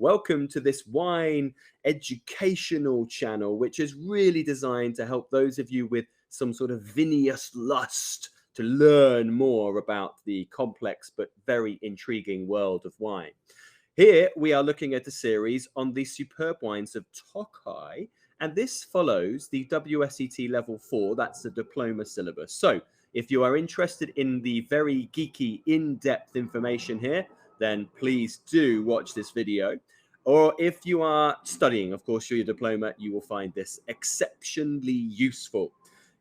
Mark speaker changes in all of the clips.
Speaker 1: Welcome to this wine educational channel, which is really designed to help those of you with some sort of vinious lust to learn more about the complex but very intriguing world of wine. Here we are looking at a series on the superb wines of Tokaj, and this follows the WSET Level 4, that's the Diploma syllabus. So if you are interested in the very geeky, in-depth information here, then please do watch this video. Or if you are studying, of course, for your diploma, you will find this exceptionally useful.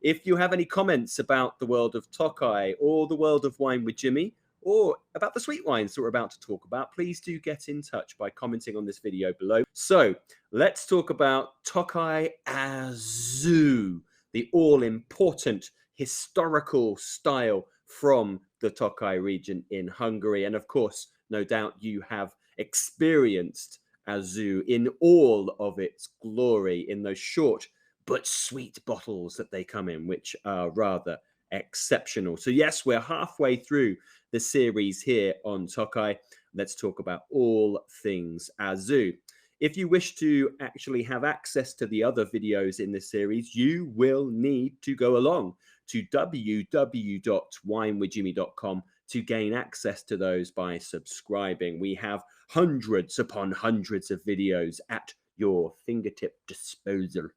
Speaker 1: If you have any comments about the world of Tokaj or the world of wine with Jimmy, or about the sweet wines that we're about to talk about, please do get in touch by commenting on this video below. So let's talk about Tokaji Aszú, the all-important historical style from the Tokaj region in Hungary. And of course, no doubt you have experienced Aszú in all of its glory in those short but sweet bottles that they come in, which are rather exceptional. So yes, we're halfway through the series here on Tokaj. Let's talk about all things Aszú. If you wish to actually have access to the other videos in this series, you will need to go along to www.winewithjimmy.com to gain access to those by subscribing. We have hundreds upon hundreds of videos at your fingertip disposal.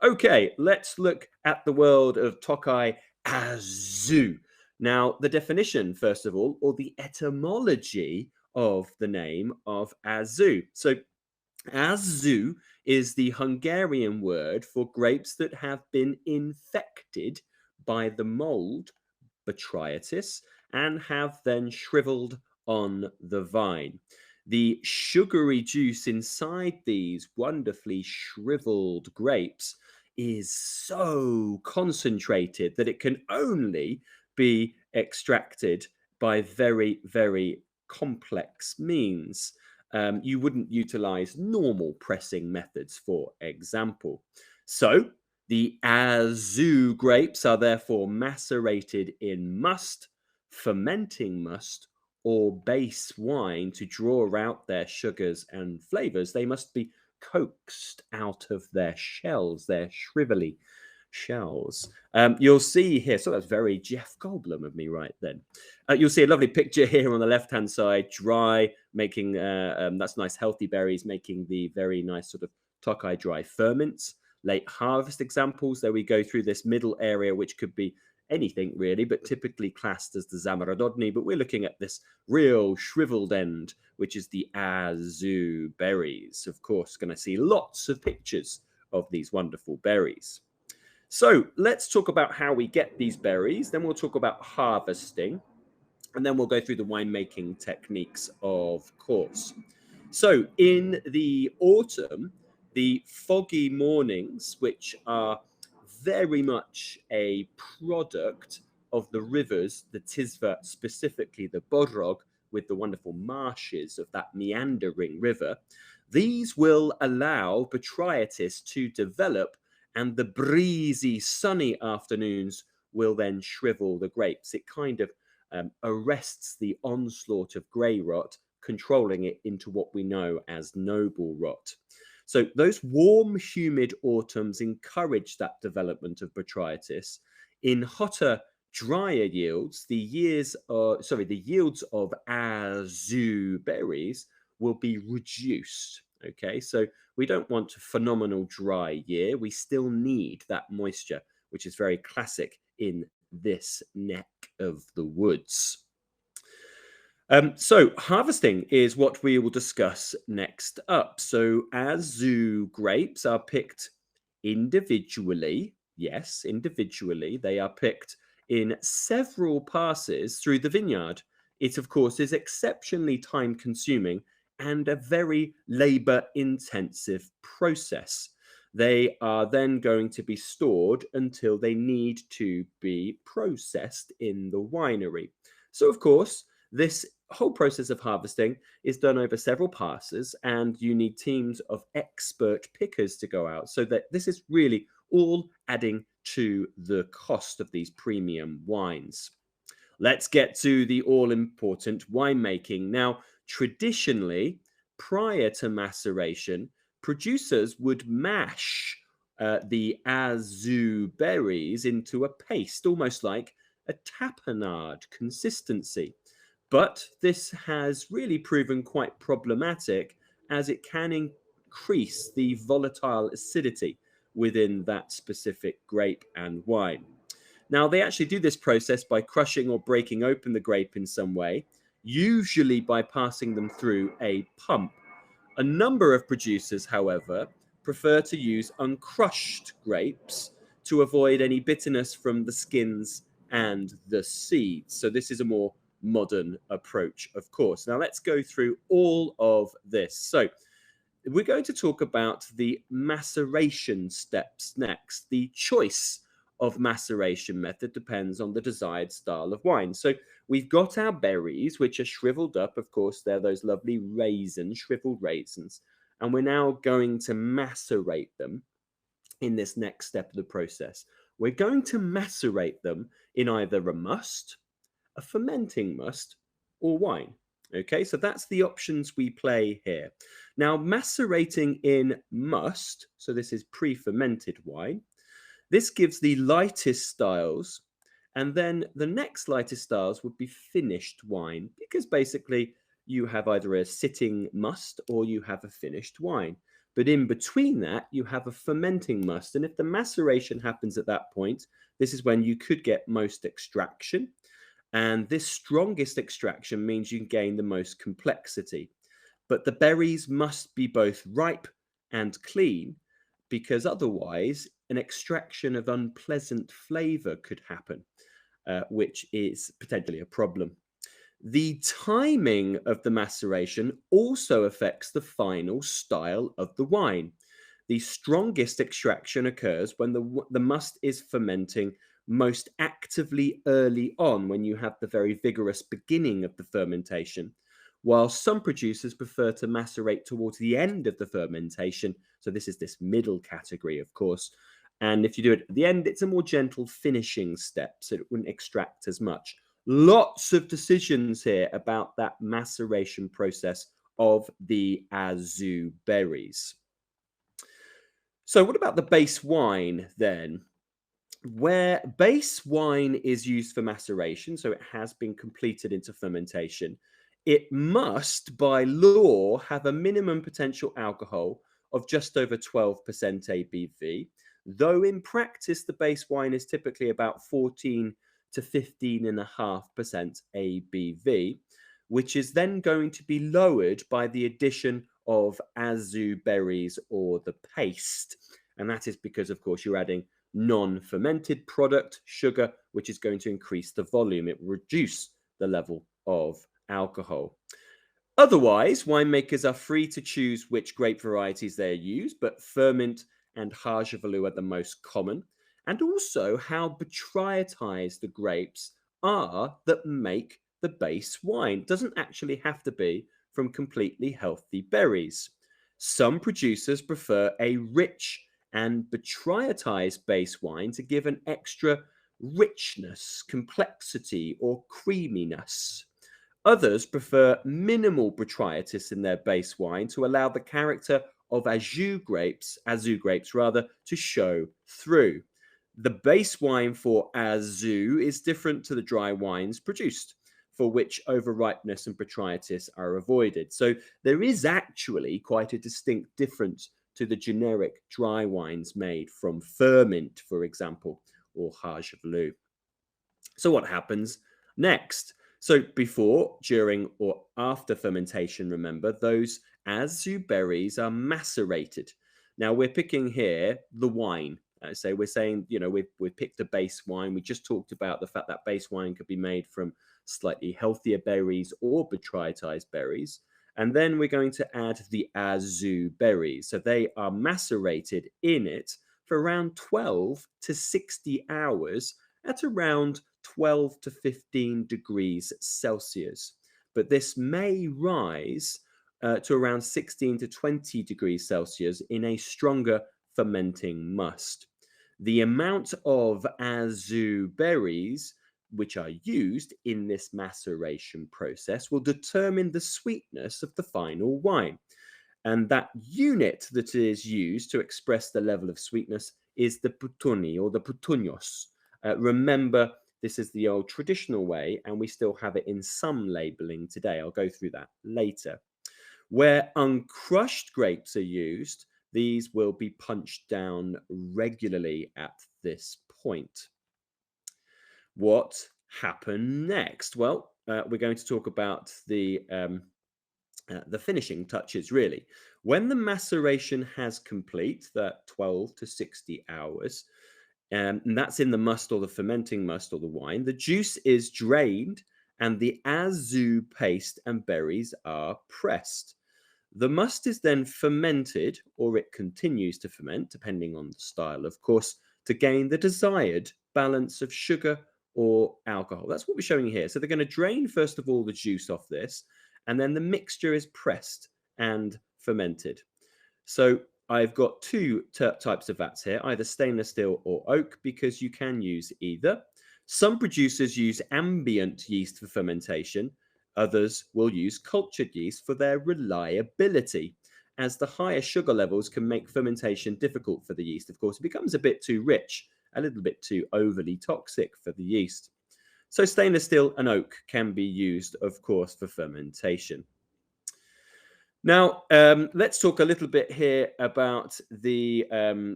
Speaker 1: Okay, let's look at the world of Tokaji Aszú. Now, the definition, first of all, or the etymology of the name of Aszú. So, Aszú is the Hungarian word for grapes that have been infected by the mold Botrytis and have then shriveled on the vine. The sugary juice inside these wonderfully shriveled grapes is so concentrated that it can only be extracted by very, very complex means. You wouldn't utilize normal pressing methods, for example. So the Aszú grapes are therefore macerated in must, fermenting must, or base wine to draw out their sugars and flavors. They must be coaxed out of their shells, their shrivelly shells. You'll see here, so that's very Jeff Goldblum of me right then. You'll see a lovely picture here on the left-hand side, dry, making, that's nice healthy berries, making the very nice sort of Tokaj dry ferments. Late harvest examples, there we go through this middle area, which could be anything really, but typically classed as the Zamarododny. But we're looking at this real shriveled end, which is the Aszú berries. Of course, going to see lots of pictures of these wonderful berries. So let's talk about how we get these berries. Then we'll talk about harvesting. And then we'll go through the winemaking techniques, of course. So in the autumn, the foggy mornings, which are very much a product of the rivers, the Tisza, specifically the Bodrog, with the wonderful marshes of that meandering river, these will allow Botrytis to develop, and the breezy, sunny afternoons will then shrivel the grapes. It kind of arrests the onslaught of grey rot, controlling it into what we know as noble rot. So those warm, humid autumns encourage that development of Botrytis. In hotter, drier yields, the yields of Aszú berries will be reduced. Okay, so we don't want a phenomenal dry year. We still need that moisture, which is very classic in this neck of the woods. So harvesting is what we will discuss next up. So Aszú grapes are picked individually. Yes, individually. They are picked in several passes through the vineyard. It, of course, is exceptionally time-consuming and a very labor-intensive process. They are then going to be stored until they need to be processed in the winery. So, of course, this whole process of harvesting is done over several passes, and you need teams of expert pickers to go out, so that this is really all adding to the cost of these premium wines. Let's get to the all-important winemaking. Now, traditionally, prior to maceration, producers would mash the Aszú berries into a paste, almost like a tapenade consistency. But this has really proven quite problematic as it can increase the volatile acidity within that specific grape and wine. Now, they actually do this process by crushing or breaking open the grape in some way, usually by passing them through a pump. A number of producers, however, prefer to use uncrushed grapes to avoid any bitterness from the skins and the seeds. So this is a more modern approach, of course. Now let's go through all of this. So we're going to talk about the maceration steps next. The choice of maceration method depends on the desired style of wine. So we've got our berries, which are shriveled up. Of course, they're those lovely raisins, shriveled raisins. And we're now going to macerate them in this next step of the process. We're going to macerate them in either a must, a fermenting must, or wine. Okay, so that's the options we play here. Now, macerating in must, so this is pre-fermented wine, this gives the lightest styles, and then the next lightest styles would be finished wine, because basically you have either a sitting must or you have a finished wine. But in between that, you have a fermenting must. And if the maceration happens at that point, this is when you could get most extraction. And this strongest extraction means you can gain the most complexity. But the berries must be both ripe and clean, because otherwise an extraction of unpleasant flavor could happen, which is potentially a problem. The timing of the maceration also affects the final style of the wine. The strongest extraction occurs when the must is fermenting most actively early on, when you have the very vigorous beginning of the fermentation, while some producers prefer to macerate towards the end of the fermentation. So this is this middle category, of course. And if you do it at the end, it's a more gentle finishing step, so it wouldn't extract as much. Lots of decisions here about that maceration process of the Aszú berries. So what about the base wine then? Where base wine is used for maceration, so it has been completed into fermentation, it must, by law, have a minimum potential alcohol of just over 12% ABV, though in practice, the base wine is typically about 14 to 15.5% ABV, which is then going to be lowered by the addition of Aszú berries or the paste. And that is because, of course, you're adding non-fermented product, sugar, which is going to increase the volume. It will reduce the level of alcohol. Otherwise, winemakers are free to choose which grape varieties they use, but Ferment and Hagevalu are the most common, and also how botrytized the grapes are that make the base wine. It doesn't actually have to be from completely healthy berries. Some producers prefer a rich and botrytized base wine to give an extra richness, complexity, or creaminess. Others prefer minimal botrytis in their base wine to allow the character of Aszú grapes to show through. The base wine for Aszú is different to the dry wines produced, for which overripeness and botrytis are avoided. So there is actually quite a distinct difference to the generic dry wines made from Ferment, for example, or Hagevalu. So what happens next? So before, during, or after fermentation, remember, those Aszú berries are macerated. Now we're picking here the wine. So we're saying, we've picked a base wine. We just talked about the fact that base wine could be made from slightly healthier berries or botrytized berries. And then we're going to add the Aszú berries. So they are macerated in it for around 12 to 60 hours at around 12 to 15 degrees Celsius. But this may rise to around 16 to 20 degrees Celsius in a stronger fermenting must. The amount of Aszú berries which are used in this maceration process will determine the sweetness of the final wine. And that unit that is used to express the level of sweetness is the putuni or the putuños. Remember, this is the old traditional way, and we still have it in some labeling today. I'll go through that later. Where uncrushed grapes are used, these will be punched down regularly at this point. What happened next? Well, we're going to talk about the finishing touches, really. When the maceration has complete, that 12 to 60 hours, and that's in the must or the fermenting must or the wine, the juice is drained and the azu paste and berries are pressed. The must is then fermented, or it continues to ferment, depending on the style, of course, to gain the desired balance of sugar or alcohol. That's what we're showing here. So they're going to drain, first of all, the juice off this, and then the mixture is pressed and fermented. So I've got two types of vats here, either stainless steel or oak, because you can use either. Some producers use ambient yeast for fermentation. Others will use cultured yeast for their reliability, as the higher sugar levels can make fermentation difficult for the yeast. Of course, it becomes a bit too rich, a little bit too overly toxic for the yeast. So stainless steel and oak can be used, of course, for fermentation. Now, let's talk a little bit here about the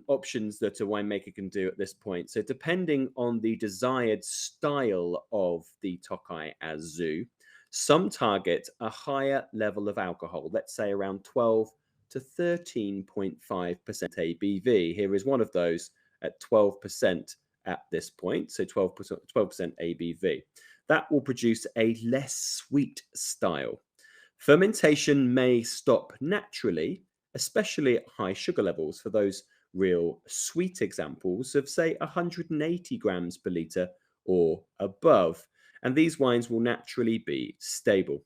Speaker 1: options that a winemaker can do at this point. So depending on the desired style of the Tokaji Aszú, some target a higher level of alcohol, let's say around 12 to 13.5% ABV. Here is one of those at 12% at this point, so 12% ABV. That will produce a less sweet style. Fermentation may stop naturally, especially at high sugar levels for those real sweet examples of, say, 180 grams per litre or above. And these wines will naturally be stable.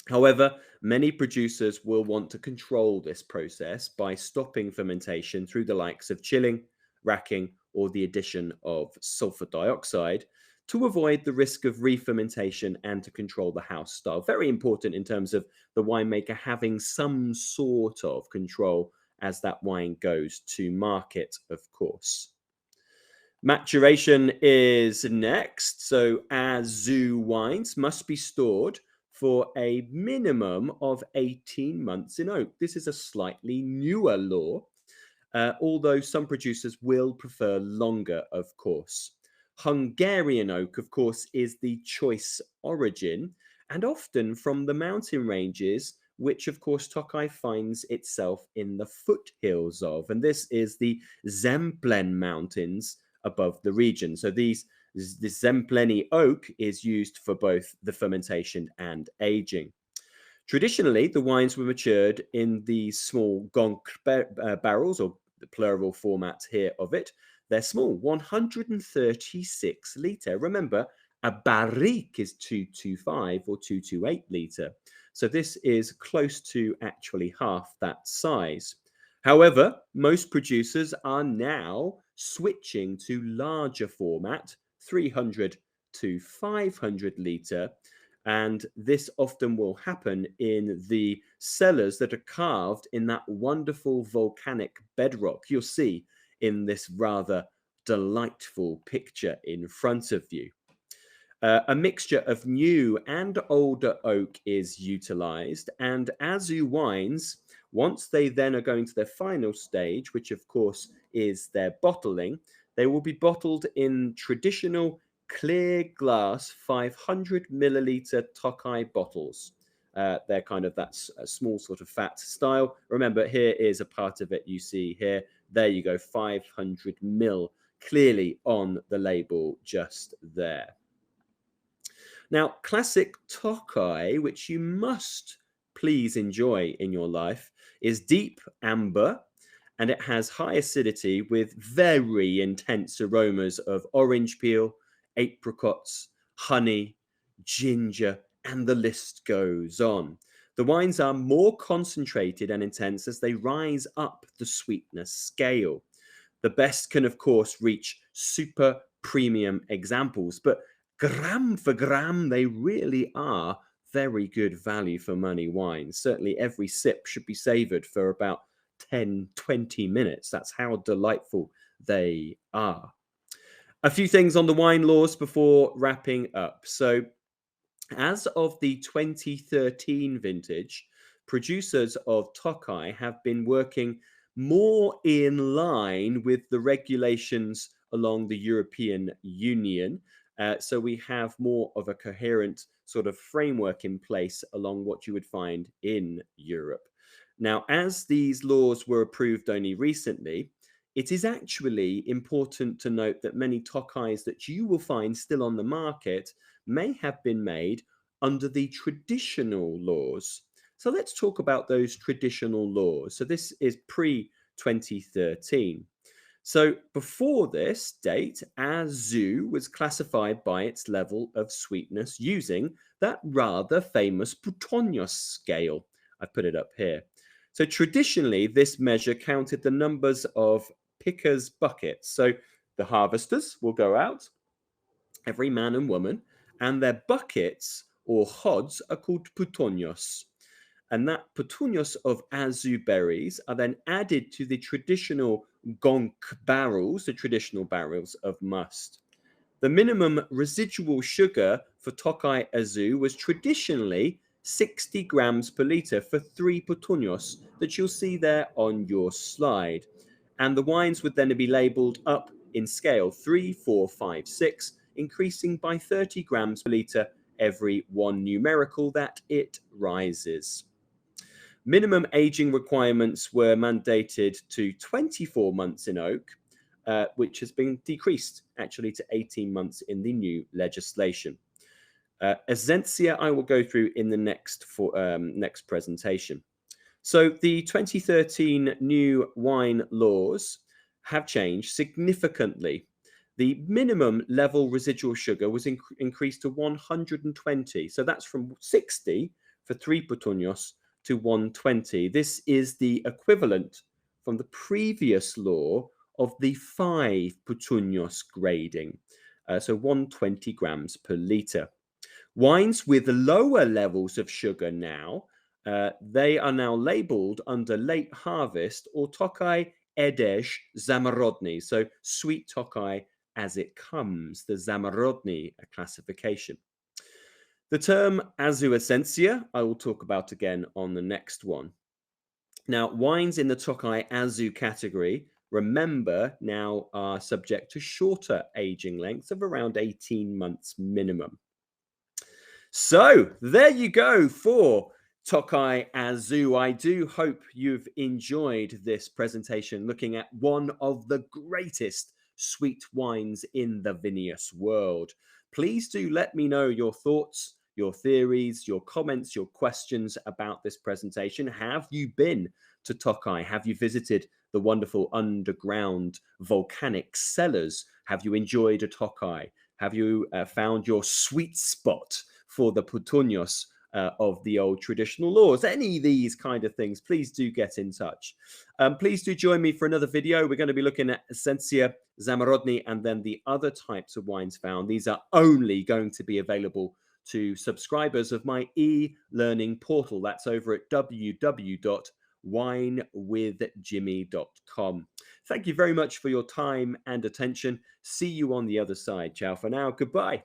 Speaker 1: However, many producers will want to control this process by stopping fermentation through the likes of chilling, racking, or the addition of sulfur dioxide to avoid the risk of re-fermentation and to control the house style. Very important in terms of the winemaker having some sort of control as that wine goes to market, of course. Maturation is next. So Aszú wines must be stored for a minimum of 18 months in oak. This is a slightly newer law, although some producers will prefer longer, of course. Hungarian oak, of course, is the choice origin, and often from the mountain ranges, which, of course, Tokaj finds itself in the foothills of. And this is the Zemplen Mountains above the region. So this Zempleni oak is used for both the fermentation and aging. Traditionally, the wines were matured in these small gonk barrels, or the plural format here of it. They're small, 136 litre. Remember, a barrique is 225 or 228 litre. So this is close to actually half that size. However, most producers are now switching to larger format, 300 to 500 litre. And this often will happen in the cellars that are carved in that wonderful volcanic bedrock you'll see in this rather delightful picture in front of you. A mixture of new and older oak is utilized, and Aszú wines, once they then are going to their final stage, which of course is their bottling, they will be bottled in traditional clear glass 500 milliliter Tokaj bottles. They're kind of that small sort of fat style. Remember, here is a part of it you see here. There you go, 500 mil, clearly on the label just there. Now, classic Tokaj, which you must please enjoy in your life, is deep amber, and it has high acidity with very intense aromas of orange peel, apricots, honey, ginger, and the list goes on. The wines are more concentrated and intense as they rise up the sweetness scale. The best can, of course, reach super premium examples, but gram for gram, they really are very good value for money wines. Certainly every sip should be savored for about 10, 20 minutes. That's how delightful they are. A few things on the wine laws before wrapping up. So, as of the 2013 vintage, producers of Tokaj have been working more in line with the regulations along the European Union. So we have more of a coherent sort of framework in place along what you would find in Europe. Now, as these laws were approved only recently, it is actually important to note that many Tokajs that you will find still on the market may have been made under the traditional laws. So let's talk about those traditional laws. So this is pre 2013. So before this date, Aszú was classified by its level of sweetness using that rather famous Puttonyos scale. I've put it up here. So traditionally, this measure counted the numbers of pickers' buckets. So the harvesters will go out, every man and woman, and their buckets or hods are called Puttonyos. And that Puttonyos of Aszú berries are then added to the traditional gonk barrels, the traditional barrels of must. The minimum residual sugar for Tokaji Aszú was traditionally 60 grams per litre for 3 Puttonyos that you'll see there on your slide. And the wines would then be labelled up in scale 3, 4, 5, 6, increasing by 30 grams per litre every one numerical that it rises. Minimum aging requirements were mandated to 24 months in oak, which has been decreased actually to 18 months in the new legislation. Essentia, I will go through in the next presentation. So the 2013 new wine laws have changed significantly. The minimum level residual sugar was increased to 120. So that's from 60 for 3 Puttonyos to 120. This is the equivalent from the previous law of the 5 Puttonyos grading. So 120 grams per litre. Wines with lower levels of sugar now, they are now labelled under late harvest or Tokaj Edej Zamarodny. So sweet Tokaj as it comes, the Zamarodny classification. The term Aszú Essentia, I will talk about again on the next one. Now, wines in the Tokaj Aszú category, remember, now are subject to shorter aging lengths of around 18 months minimum. So there you go for Tokaj Aszú. I do hope you've enjoyed this presentation looking at one of the greatest sweet wines in the vinious world. Please do let me know your thoughts, your theories, your comments, your questions about this presentation. Have you been to Tokaj? Have you visited the wonderful underground volcanic cellars? Have you enjoyed a Tokaj? Have you found your sweet spot for the Puttonyos of the old traditional laws? Any of these kind of things, please do get in touch. Please do join me for another video. We're going to be looking at Essentia, Zamarodny, and then the other types of wines found. These are only going to be available to subscribers of my e-learning portal. That's over at www.winewithjimmy.com. Thank you very much for your time and attention. See you on the other side. Ciao for now. Goodbye.